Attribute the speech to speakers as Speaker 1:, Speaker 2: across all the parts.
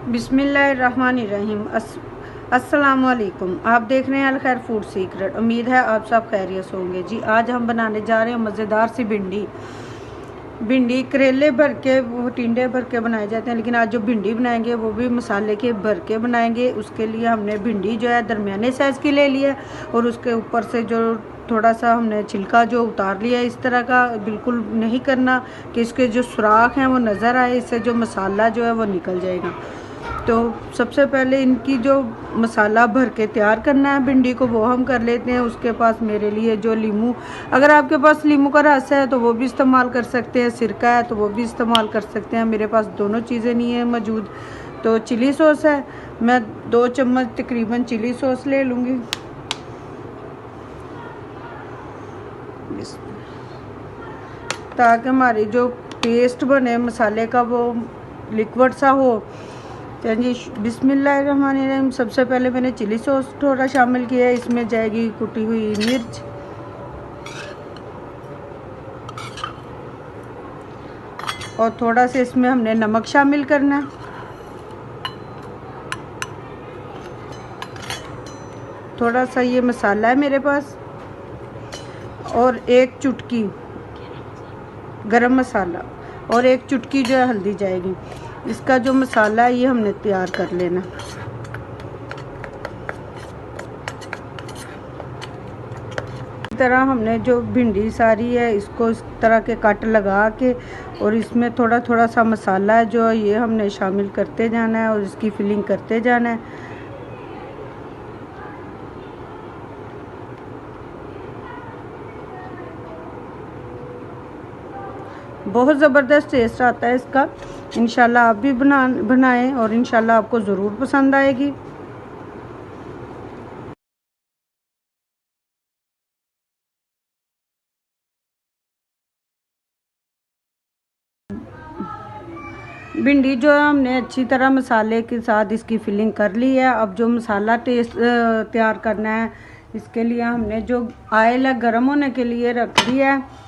Speaker 1: बिस्मिल्लाहिर्रहमानिर्रहीम। अस्सलाम वालेकुम। आप देख रहे हैं अल खैर फूड सीक्रेट। उम्मीद है आप सब खैरियत से होंगे। जी आज हम बनाने जा रहे हैं मज़ेदार सी भिंडी करेले भर के, वो टिंडे भर के बनाए जाते हैं, लेकिन आज जो भिंडी बनाएंगे वो भी मसाले के भर के बनाएंगे। उसके लिए हमने भिंडी जो है दरमियाने साइज़ की ले लिया और उसके ऊपर से जो थोड़ा सा हमने छिलका जो उतार लिया। इस तरह का बिल्कुल नहीं करना कि इसके जो सुराख हैं वो नज़र आए, इससे जो मसाला जो है वो निकल जाएगा। तो सबसे पहले इनकी जो मसाला भर के तैयार करना है भिंडी को, वो हम कर लेते हैं। उसके पास मेरे लिए जो लीमू, अगर आपके पास लीमू का रस है तो वो भी इस्तेमाल कर सकते हैं, सिरका है तो वो भी इस्तेमाल कर सकते हैं। मेरे पास दोनों चीज़ें नहीं है मौजूद। तो चिली सॉस है, मैं 2 चम्मच तकरीबन चिली सॉस ले लूँगी, ताकि हमारी जो पेस्ट बने मसाले का वो लिक्विड सा हो। चलिए बिस्मिल्लाहिर्रहमानिर्रहीम। सबसे पहले मैंने चिली सॉस थोड़ा शामिल किया है। इसमें जाएगी कुटी हुई मिर्च, और थोड़ा सा इसमें हमने नमक शामिल करना है। थोड़ा सा ये मसाला है मेरे पास, और 1 चुटकी गरम मसाला, और 1 चुटकी जो है हल्दी जाएगी। इसका जो मसाला है ये हमने तैयार कर लेना। इस तरह हमने जो भिंडी सारी है इसको इस तरह के कट लगा के, और इसमें थोड़ा थोड़ा सा मसाला है जो ये हमने शामिल करते जाना है और इसकी फिलिंग करते जाना है। बहुत ज़बरदस्त टेस्ट आता है इसका। इंशाल्लाह आप भी बनाएं और इंशाल्लाह आपको ज़रूर पसंद आएगी। भिंडी जो है हमने अच्छी तरह मसाले के साथ इसकी फिलिंग कर ली है। अब जो मसाला टेस्ट तैयार करना है, इसके लिए हमने जो ऑयल है गर्म होने के लिए रख दिया है।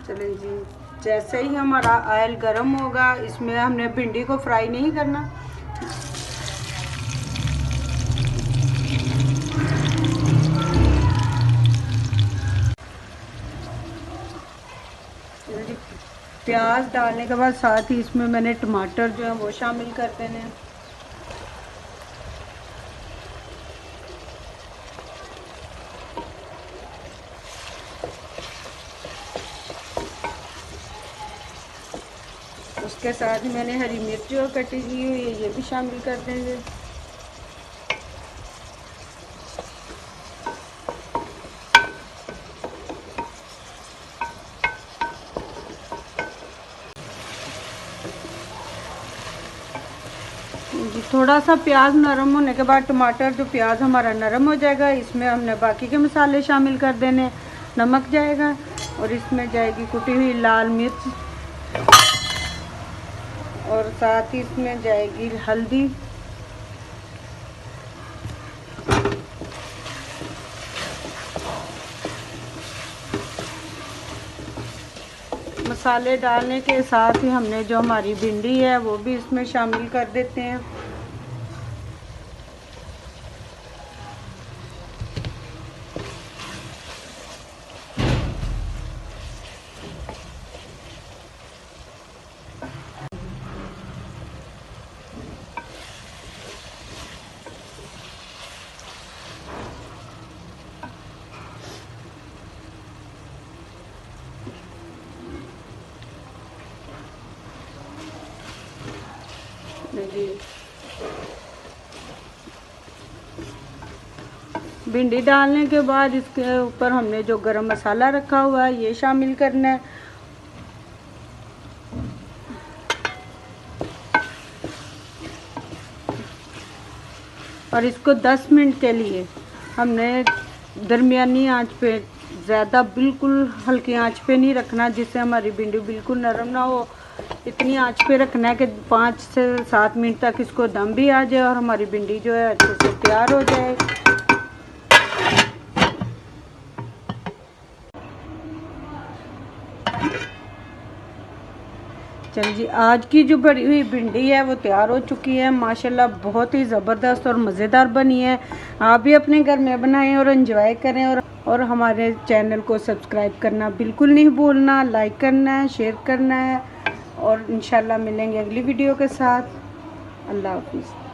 Speaker 1: चलें जी, जैसे ही हमारा ऑयल गर्म होगा, इसमें हमने भिंडी को फ्राई नहीं करना। प्याज डालने के बाद साथ ही इसमें मैंने टमाटर जो है वो शामिल कर देने हैं। उसके साथ ही मैंने हरी मिर्च जो कटी की हुई है ये भी शामिल कर देंगे। थोड़ा सा प्याज नरम होने के बाद, टमाटर जो प्याज हमारा नरम हो जाएगा, इसमें हमने बाकी के मसाले शामिल कर देने। नमक जाएगा और इसमें जाएगी कुटी हुई लाल मिर्च, और साथ ही इसमें जाएगी हल्दी, मसाले डालने के साथ ही हमने जो हमारी भिंडी है वो भी इसमें शामिल कर देते हैं। जी भिंडी डालने के बाद इसके ऊपर हमने जो गरम मसाला रखा हुआ है ये शामिल करना है। और इसको 10 मिनट के लिए हमने दरमियानी आंच पे, ज़्यादा बिल्कुल हल्की आंच पे नहीं रखना, जिससे हमारी भिंडी बिल्कुल नरम ना हो। इतनी आंच पे रखना है कि 5 से 7 मिनट तक इसको दम भी आ जाए और हमारी भिंडी जो है अच्छे से तैयार हो जाए। चल जी, आज की जो भरी हुई भिंडी है वो तैयार हो चुकी है माशाल्लाह, बहुत ही ज़बरदस्त और मज़ेदार बनी है। आप भी अपने घर में बनाएं और एंजॉय करें, और हमारे चैनल को सब्सक्राइब करना बिल्कुल नहीं भूलना, लाइक करना है, शेयर करना है, और इंशाल्लाह मिलेंगे अगली वीडियो के साथ। अल्लाह हाफिज़।